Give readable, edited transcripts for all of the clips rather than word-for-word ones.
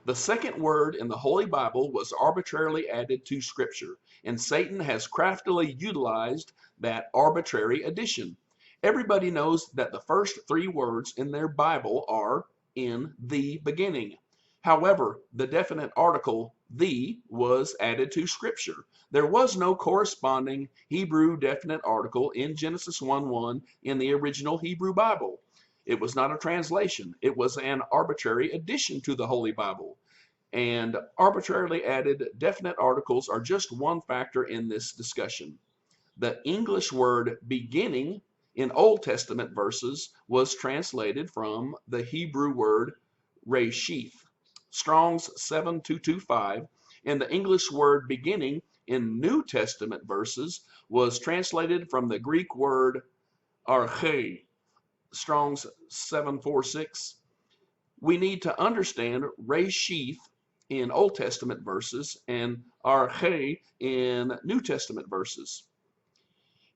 The second word in the Holy Bible was arbitrarily added to Scripture, and Satan has craftily utilized that arbitrary addition. Everybody knows that the first three words in their Bible are in the beginning. However, the definite article the was added to Scripture. There was no corresponding Hebrew definite article in Genesis 1:1 in the original Hebrew Bible. It was not a translation. It was an arbitrary addition to the Holy Bible. And arbitrarily added definite articles are just one factor in this discussion. The English word beginning in Old Testament verses was translated from the Hebrew word reshith, Strong's 7225, and the English word beginning in New Testament verses was translated from the Greek word arche, Strong's 746. We need to understand reshith in Old Testament verses and arche in New Testament verses.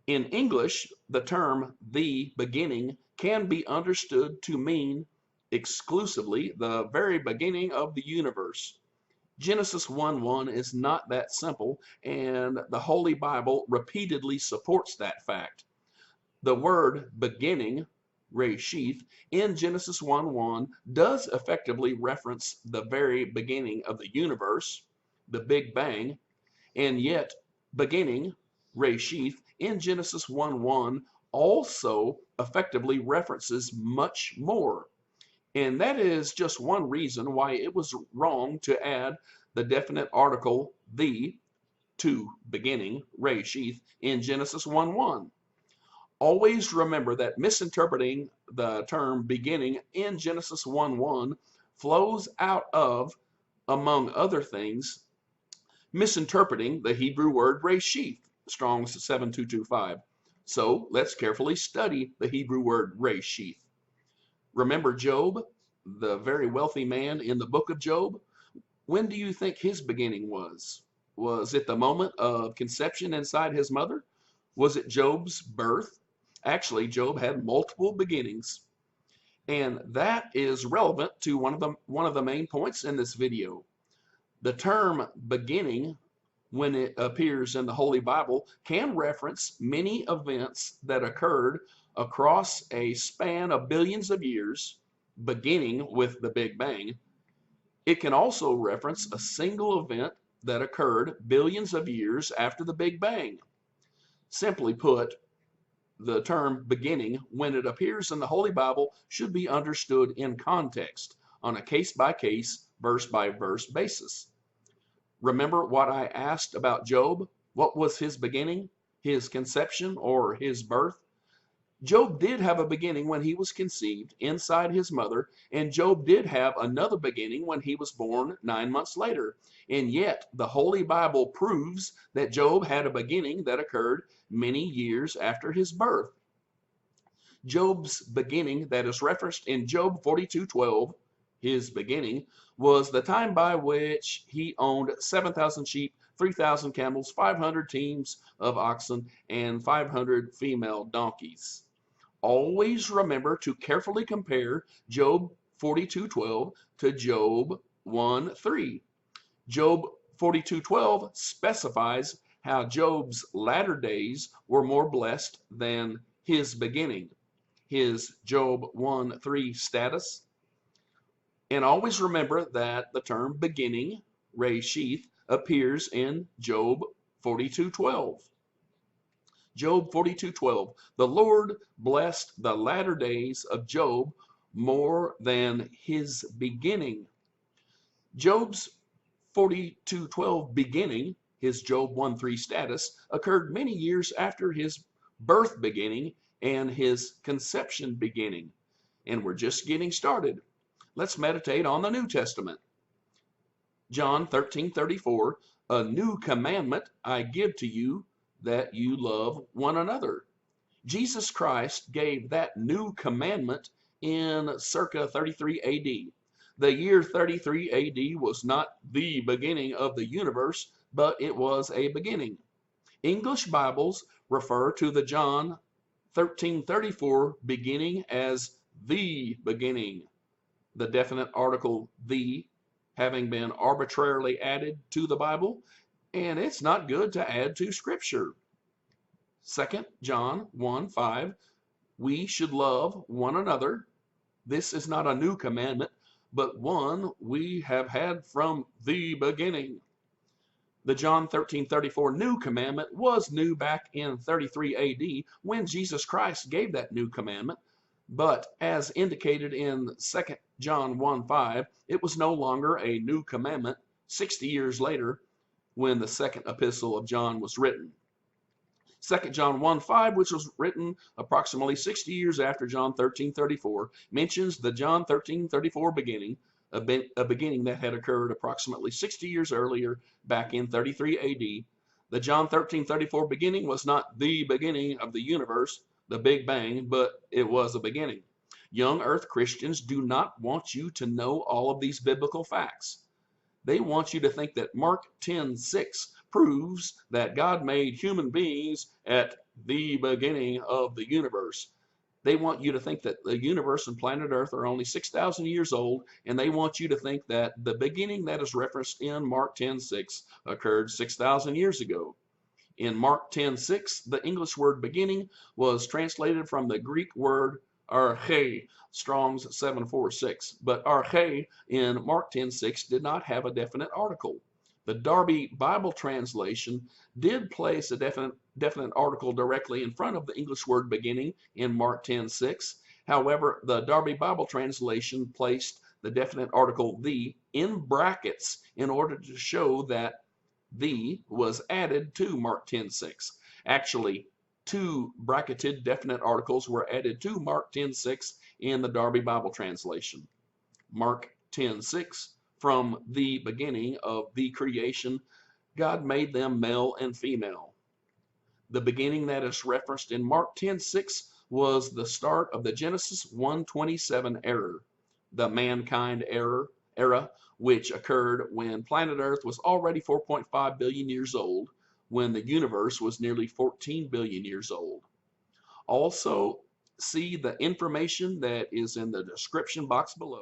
In English, the term the beginning can be understood to mean exclusively the very beginning of the universe. Genesis 1:1 is not that simple, and the Holy Bible repeatedly supports that fact. The word beginning, reshith, in Genesis 1:1 does effectively reference the very beginning of the universe, the Big Bang, and yet beginning, reshith, in Genesis 1:1 also effectively references much more. And that is just one reason why it was wrong to add the definite article the to beginning, reshith, in Genesis 1:1. Always remember that misinterpreting the term beginning in Genesis 1:1 flows out of, among other things, misinterpreting the Hebrew word reshith, Strong's 7225. So let's carefully study the Hebrew word reshith. Remember Job, the very wealthy man in the book of Job? When do you think his beginning was? Was it the moment of conception inside his mother? Was it Job's birth? Actually, Job had multiple beginnings. And that is relevant to one of the main points in this video. The term beginning, when it appears in the Holy Bible, can reference many events that occurred across a span of billions of years, beginning with the Big Bang. It can also reference a single event that occurred billions of years after the Big Bang. Simply put, the term beginning, when it appears in the Holy Bible, should be understood in context on a case-by-case, verse-by-verse basis. Remember what I asked about Job? What was his beginning? His conception or his birth? Job did have a beginning when he was conceived inside his mother, and Job did have another beginning when he was born 9 months later. And yet, the Holy Bible proves that Job had a beginning that occurred many years after his birth. Job's beginning that is referenced in Job 42:12, his beginning, was the time by which he owned 7,000 sheep, 3,000 camels, 500 teams of oxen, and 500 female donkeys. Always remember to carefully compare Job 42:12 to Job 1:3. Job 42:12 specifies how Job's latter days were more blessed than his beginning, his Job 1:3 status. And always remember that the term beginning, reshith, appears in Job 42:12. Job 42:12. The Lord blessed the latter days of Job more than his beginning. Job's 42:12 beginning, his Job 1:3 status, occurred many years after his birth beginning and his conception beginning. And we're just getting started. Let's meditate on the New Testament. John 13:34, a new commandment I give to you, that you love one another. Jesus Christ gave that new commandment in circa 33 AD. The year 33 AD was not the beginning of the universe, but it was a beginning. English Bibles refer to the John 13:34 beginning as the beginning. The definite article the having been arbitrarily added to the Bible, and it's not good to add to Scripture. 2 John 1:5, we should love one another. This is not a new commandment, but one we have had from the beginning. The John 13:34 new commandment was new back in 33 AD when Jesus Christ gave that new commandment, but as indicated in 2 John 1:5, it was no longer a new commandment 60 years later when the second epistle of John was written. 2 John 1:5, which was written approximately 60 years after John 13:34, mentions the John 13:34 beginning, a beginning that had occurred approximately 60 years earlier, back in 33 AD. The John 13:34 beginning was not the beginning of the universe, the Big Bang, but it was a beginning. Young earth Christians do not want you to know all of these biblical facts. They want you to think that Mark 10:6 proves that God made human beings at the beginning of the universe. They want you to think that the universe and planet Earth are only 6,000 years old, and they want you to think that the beginning that is referenced in Mark 10:6 occurred 6,000 years ago. In Mark 10:6, the English word beginning was translated from the Greek word arche, Strong's 746. But arche in Mark 10:6 did not have a definite article. The Darby Bible translation did place a definite article directly in front of the English word beginning in Mark 10:6. However, the Darby Bible translation placed the definite article the in brackets in order to show that the was added to Mark 10:6. Actually, two bracketed definite articles were added to Mark 10:6 in the Darby Bible translation. Mark 10:6, from the beginning of the creation, God made them male and female. The beginning that is referenced in Mark 10:6 was the start of the Genesis 1:27 era, the mankind era, which occurred when planet Earth was already 4.5 billion years old, when the universe was nearly 14 billion years old. Also, see the information that is in the description box below.